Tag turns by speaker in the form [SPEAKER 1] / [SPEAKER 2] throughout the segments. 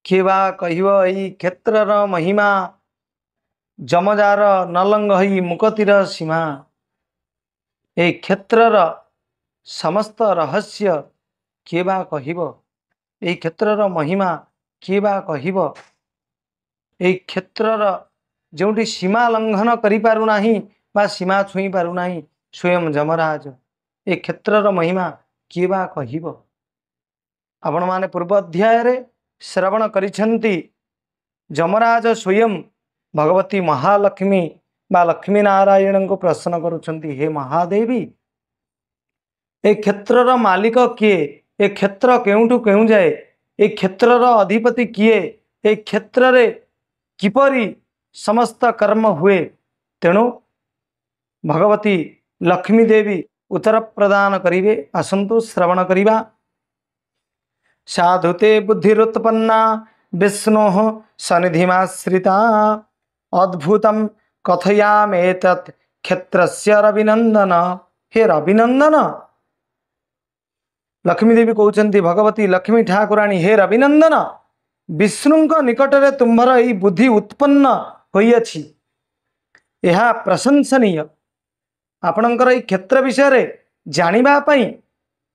[SPEAKER 1] किए बा कहिब एई क्षेत्रर महिमा जमजार नलंग हई मुकतिर सीमा। ए क्षेत्रर समस्त रहस्य किए बा कहिब एई क्षेत्रर महिमा किए बा कहिब। एई क्षेत्रर जोंटी सीमा लंघन करि पारु नाही बा सीमा छुई पारु नाही स्वयं जमराज। ए क्षेत्रर महिमा किए बा कहिब। आपण माने पूर्व अध्याय रे श्रवण करिसेंती जमराज स्वयं भगवती महालक्ष्मी बा लक्ष्मी नारायण को प्रश्न करुछंती, हे महादेवी ए क्षेत्रर मालिक किए, ए क्षेत्र केउठु केउ जाए, ए क्षेत्रर अधिपति किए, ए क्षेत्र रे किपरि समस्त कर्म हुए। तेणु भगवती लक्ष्मी देवी उत्तर प्रदान करिवे। आसंतु श्रवण करिबा। साधुते बुद्धिरुत्पन्ना विष्णो सनिधिमाश्रिता अद्भुतम कथयामेतत् क्षेत्रस्य रविनंदन। हे रविनंदन, लक्ष्मी देवी कहते भगवती लक्ष्मी ठाकुराणी हे रविनंदन, विष्णु निकट में तुम्हार यही बुद्धि उत्पन्न होइछि, यह प्रशंसनीय। आपणकर ये क्षेत्र विषय जानिबा पई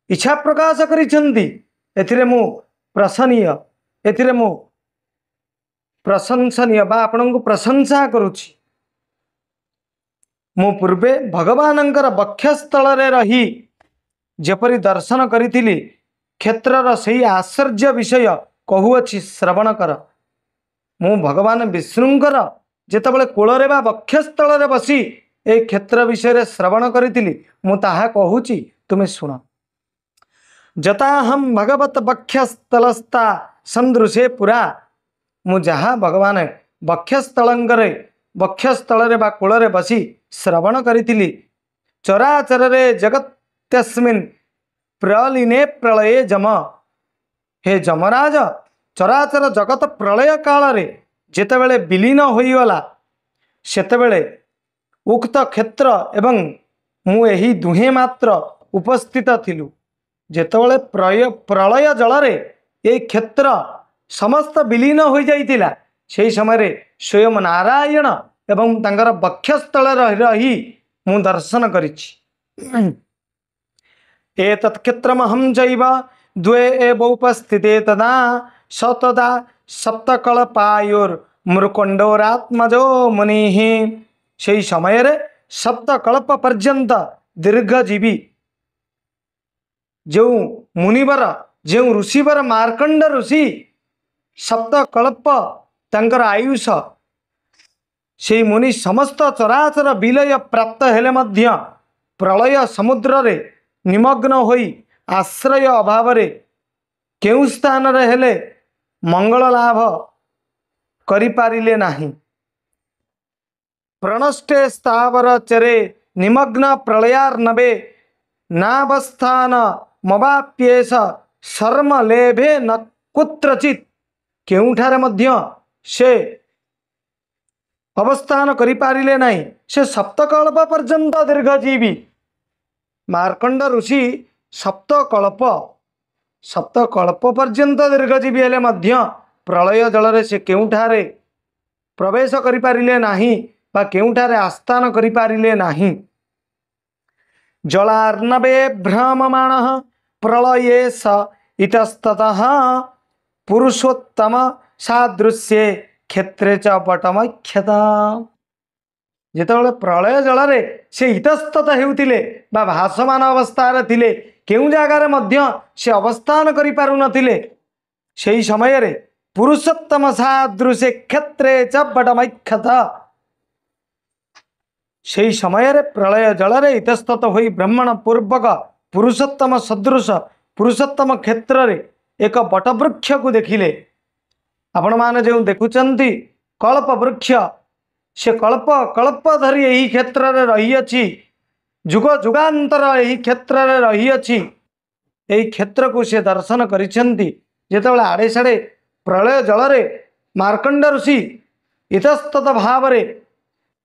[SPEAKER 1] इच्छा प्रकाश करिसेंती, एथिरे मु प्रसन्नीय, एथिरे मु प्रशंसनीय बा आपणको प्रशंसा करुछि। मु पूर्वे भगवानंकर वक्षस्थल रे रही जेपरि दर्शन करिथिली क्षेत्रर सही आश्चर्य विषय कहुअछि, श्रवण कर। मु भगवान विष्णुंकर जेतबळे कोଳରେ बा वक्षस्थल रे बसी ए क्षेत्र विषय श्रवण करिथिली, मु ताहा कहुछि, तुमे सुन। जताहम भगवत वक्षस्थलस्था संदृशे पुरा, मु जहा भगवान वक्षस्थलंगरे वक्षस्थल रे बा कोଳରେ बसी श्रवण करिथिली, चराचर रे जगत्यस्मिन् प्रलीने प्रलये जम। हे जमराज, चराचर जगत प्रलय काल रे जेतेबेले विलीन होइगला सेतेबेले उक्त क्षेत्र एवं मु एही दुहे मात्र उपस्थित थिलु। जेतेबेले प्रलय जल रे ए क्षेत्र समस्त विलीन हो जाइतिला, सेही समय रे स्वयं नारायण एवं तांकर वक्षस्थल रही मु दर्शन करिछि। एतत् क्षेत्रमहं चैव द्वे एव उपस्थिते तदा सतदा सप्तकल्पायुर्मृकोण्डोरात्मजो मुनिः। सेही समय रे सप्तकल्प पर्यंत दीर्घजीवी जो मुनिवर जो ऋषिवर मार्कंड ऋषि सप्तकल्प तांकर आयुष, से मुनि समस्त चराचर विलय प्राप्त हेले मध्य प्रलय समुद्र रे निमग्न होई आश्रय अभाव रे केउ स्थान रे हेले मंगल लाभ करि पारिले नाही। प्रणष्टे स्थावर चरे निमग्न प्रलयार्णवे नावस्थान मवाप्येष शर्म लेभे न कुत्रचित। केउठारे मध्य से अवस्थान करि पारिले नाही, से सप्तकल्प पर्यंत दीर्घजीवी मार्कंड ऋषि सप्तकल्प पर्यंत दीर्घजीवी हेले मध्य प्रलय जल रे से केउठारे प्रवेश करि पारिले नाही बा केउठारे आस्थान करि पारिले नाही। जलार्णवे भ्रममाणः प्रलये स इतस्ततः पुरुषोत्तम सादृश्ये क्षेत्रे च पटमख्यता। जेतेबेले प्रलय जल रे से इतस्तत हेउतिले बा भासमान अवस्था रे थिले, केउ जागा रे मध्य से अवस्थान करि पारु नथिले, सेही समय रे पुरुषोत्तम सादृश्ये क्षेत्रे च पटमख्यता। सेही समय रे प्रलय जल रे इतस्तत होई ब्रह्मण पूर्वक पुरुषोत्तम सदृश पुरुषोत्तम क्षेत्र रे एक बटवृक्ष को देखिले। आपण माने जो देखुचंती कल्प वृक्ष, से कल्प कल्प धरी यही क्षेत्र रे रही अछि, जुग जुगांतर यही क्षेत्र रे रही अछि। यही क्षेत्र को से दर्शन करिसेंती जेतेबेले आड़े साड़े प्रलय जल रे मार्कंड ऋषि इतस्तत भाव रे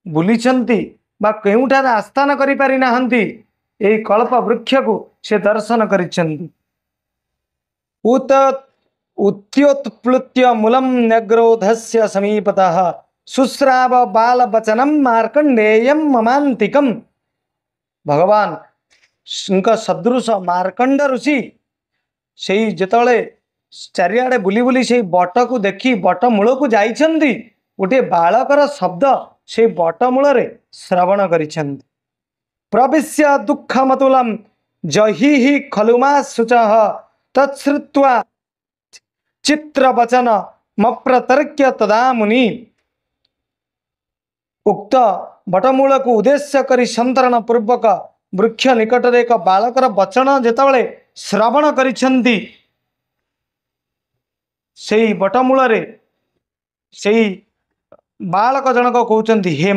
[SPEAKER 1] बुलिचंती बा केउठारे आस्थान करि पारि नाहंती, एही कल्प वृक्ष को से दर्शन करिसेंती। उत उत्योत्प्लुत्य मूलम न्यग्रोधस्य समीपतः शुश्राव बालवचनम मार्कंडेयम ममांतिकम। भगवान सदृश मार्कंड ऋषि से जिते चारिआडे बुली बुली से बट को देखी बट मूल को जाइछन्ति गोटे बालकर शब्द से बट मूल श्रवण करिछन्ति। प्रविश्य दुःखमतुलं जहि खलुमा शुचः तत्श्रुत्वा चित्रवचन मप्रतर्क्य तदा मुनि। उक्त बटमूल को उद्देश्य करी संतरण पूर्वक वृक्ष निकटरे एक बालकर वचन जेतबळे श्रवण करिछन्ति सेई बटमूल सेई बालक जनक कहउछन्ति हे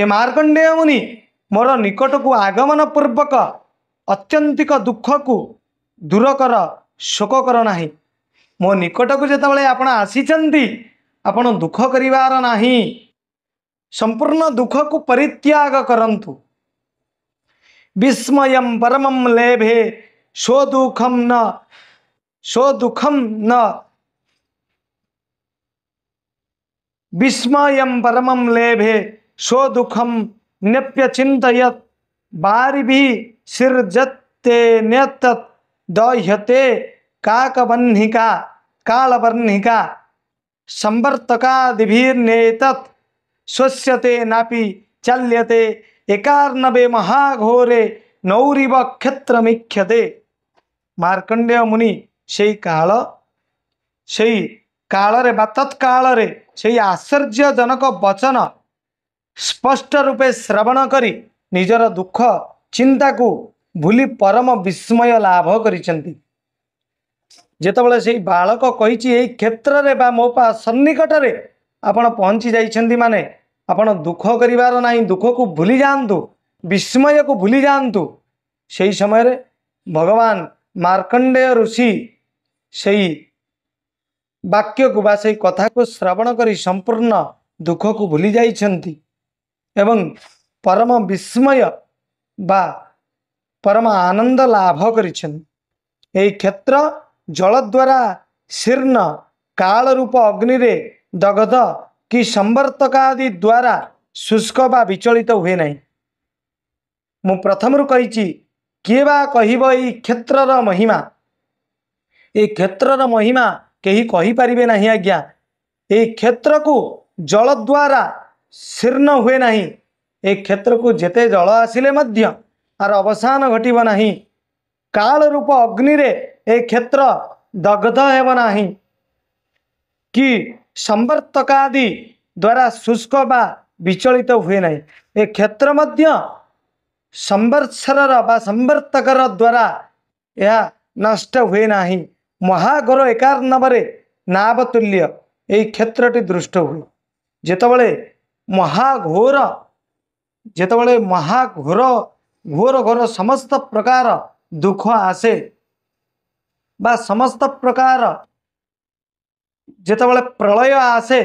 [SPEAKER 1] मार्कंडेय मुनि मोर निकट को आगमन पूर्वक अत्यंतिक दुख को दूर कर शोक कर नाही। मो निकट को जेतबळे आपण आसीचन्ति आपण दुख करिवार नाही संपूर्ण दुख को परित्याग करंतु। विस्मयं परमं लेभे सो दुखम न विस्मयं परमं लेभे सो दुखम न्यप्यचिन्तयत् बारिभिः सिर्जते न्यतत् दह्यते काकवह्निका कालवर्णिका संवर्तकादिभिर्नेतत् स्वस्यते नापि चल्यते एकार्णवे महाघोरे नौरिव क्षेत्रमीख्यते। मार्कंडेय मुनि से काल रे बा तत्काल रे से आश्चर्यजनक वचन स्पष्ट रूपे श्रवण करी निजर दुख चिंता को भूली परम विस्मय लाभ करिसेंति। जेतबळे से बालक कहिछि एई क्षेत्र रे बा मो पा सन्निकट रे आपण पहुंची जाइछन्ति माने आपण दुख करिवार नाही दुख को भूली जांतु विस्मय को भूली जांतु। सेई समय रे भगवान मार्कंडेय ऋषि सेई वाक्य को बा सेई कथा को श्रवण करी संपूर्ण दुख को भूली जाइछन्ति एवं परम विस्मय बा परम आनंद लाभ करिछन्ति। एई क्षेत्र जल द्वारा शीर्ण काल रूप अग्नि रे दग्ध कि संवर्तकादि द्वारा शुष्क बा विचलित हुए नहीं। मु प्रथम रु कहिछि किए बा कहिबो एई क्षेत्रर महिमा। ए क्षेत्रर महिमा केही कहि परिबे नहीं आज्ञा। ए क्षेत्र को जल द्वारा शीर्ण हुए नहीं। ए क्षेत्र को जेते जल आसिले मध्य आर अवसान घटिब नहीं। काल रूप अग्नि रे ए क्षेत्र दग्ध हेब नहीं कि संवर्तकादि द्वारा शुष्क बा विचलित हुए नहीं। ए क्षेत्र मध्य संवत्सरर बा संवर्तकर द्वारा यह नष्ट हुए नहीं। महाघोर एकार्णवरे नावतुल्य ए क्षेत्रटी दृष्ट हुए। जेतबळे महाघोर घोर घोर समस्त प्रकार दुख आसे बा समस्त प्रकार जेतबळे प्रलय आसे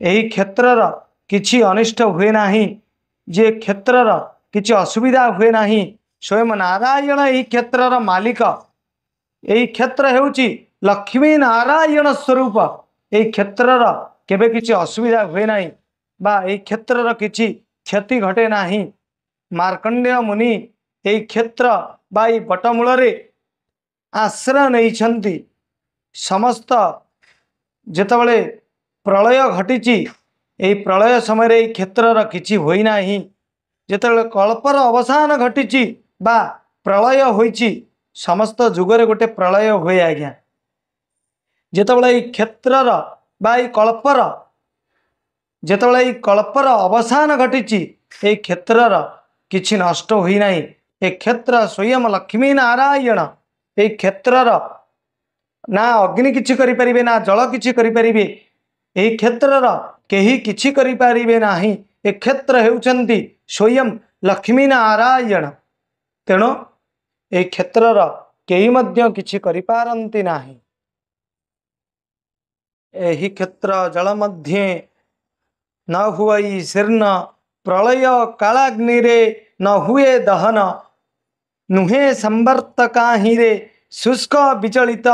[SPEAKER 1] एही क्षेत्रर किछि अनिष्ट हुए नाही। जे क्षेत्रर किछि असुविधा हुए नाही। स्वयं नारायण एही क्षेत्रर मालिक। एही क्षेत्र हेउछि लक्ष्मी नारायण स्वरूप। एही क्षेत्रर केबे किछि असुविधा हुए नाही बा एही क्षेत्रर किछि क्षति घटे नाही। मार्कंडेय मुनि एही क्षेत्र बा एही बटमूल रे आश्रय नैछन्ति। समस्त जेतबळे प्रलय घटिछि एही प्रलय समय रे क्षेत्रर किछि होई नाही। जेतबळे कल्पर अवसान घटिछि बा प्रलय होइछि समस्त जुगरे गोटे प्रलय हुए आज्ञा। जेतबळे एही क्षेत्रर बा एही कल्पर जेतबळे एही कल्पर अवसान घटिछि एही क्षेत्रर किछि नष्ट होई नाही। ए क्षेत्र स्वयं लक्ष्मी नारायण। ए क्षेत्रर ना अग्नि किछि करि परिबे ना जल किछि करि परिबे। ए क्षेत्रर केही किछि करि परिबे नाही। ए क्षेत्र हेउचन्ति स्वयं लक्ष्मी नारायण। तेणु ए क्षेत्रर केही मध्य किछि करि पारन्ति नाही। एही क्षेत्र जल मध्ये न हुई शीर्ण प्रलय कालाग्नि रे न हुए दहन नुहे संवर्तकाहि रे शुष्क विचलित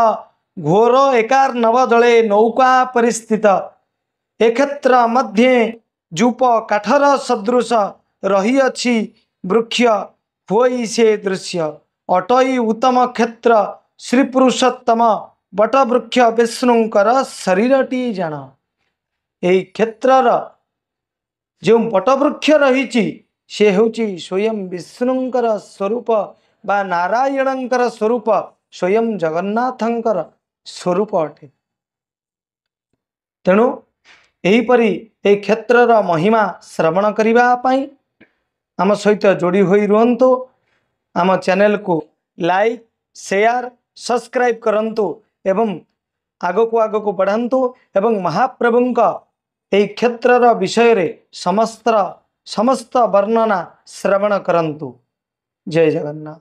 [SPEAKER 1] घोर एकार नव जले नौका परिस्थित ए क्षेत्र मध्य जूप काठर सदृश रही अछि वृक्ष होई से दृश्य अटई उत्तम क्षेत्र श्री पुरुषोत्तम बट वृक्ष विष्णुंकर शरीरटी जान। यही क्षेत्रर जो बटवृक्ष रही से होची स्वयं विष्णुंकर स्वरूप बा नारायणंकर स्वरूप स्वयं जगन्नाथंकर स्वरूप अटे। तेणु एहीपरि ए क्षेत्रर महिमा श्रवण करिबा पई आम सहित जोड़ी होई रुहंतु। आम चैनल को लाइक शेयर सब्सक्राइब करंतु एवं आगो को बढ़ांतु एवं महाप्रभुंका एही क्षेत्रर विषय रे समस्त वर्णना श्रवण करंतु। जय जगन्नाथ।